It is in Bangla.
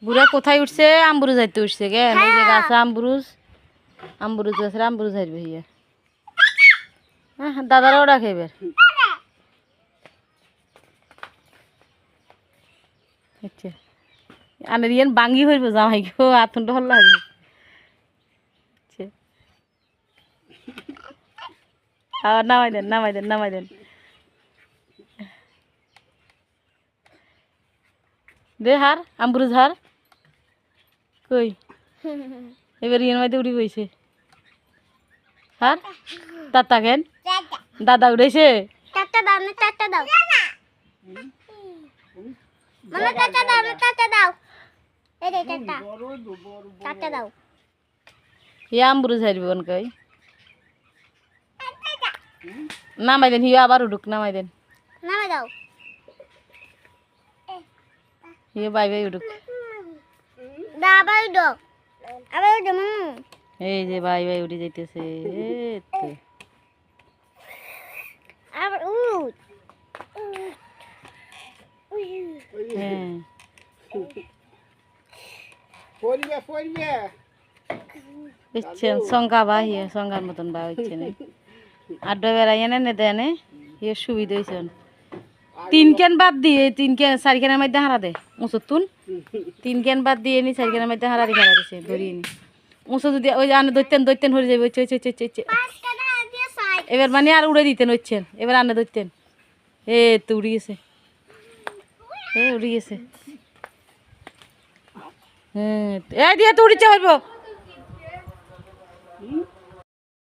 বুড়া কোথায় উঠছে? আমবুরুজ যাইতে উঠছে গে এই যে গাছ আমবুরুজ গাছের আমবুরুজ হারবে হিয়া। হ্যাঁ দাদারাও ডাকে এবার। আচ্ছা আনে রিয়ান বাঙ্গি হইব জামাই গো আতন্ড হল লাগে। নামাই দেন নামাই দেন নামাই দেন দে হার আমবুরুজ হার কই এবার রিয়ান মাইতে উড়ি বইছে হার তাতা কেন দাদা উড়েছে টাটা দাও না টাটা দাও মামা টাটা দাও না টাটা দাও এই রে টাটা টাটা দাও ইয়া আমবুরুজ হারবে কোন কই নামাই দেন হিয়া আবার উঠুক নামাই দেন নামে দাও হিয়া বাই বাই উঠুক দা আবার দাও আবার দাও মামু এই যে বাই বাই উঠে যাইতেছে আবার হ্যাঁ বুঝছেন সংখ্যা বা হিয়া সংখ্যার মতন বা হচ্ছে না আড্ডা বেড়াই এনে দেনে হিয়া সুবিধা হয়েছে তিন ক্যান বাদ দিয়ে তিন ক্যান চারি ক্যানের মধ্যে হারা দে উঁচুর তুন তিন ক্যান বাদ দিয়ে নি চারি ক্যানের মধ্যে হারা হারা দিছে ধরিয়ে নি উঁচু যদি ওই আনে দৈতেন হয়ে যাবে এবার মানে আর উড়ে দিতেন হচ্ছেন এবার আনে ধরতেন এ তো উড়ে গেছে উড়ে গেছে হ্যাঁ এই দিয়ে তো উড়িচ্ছে পারবো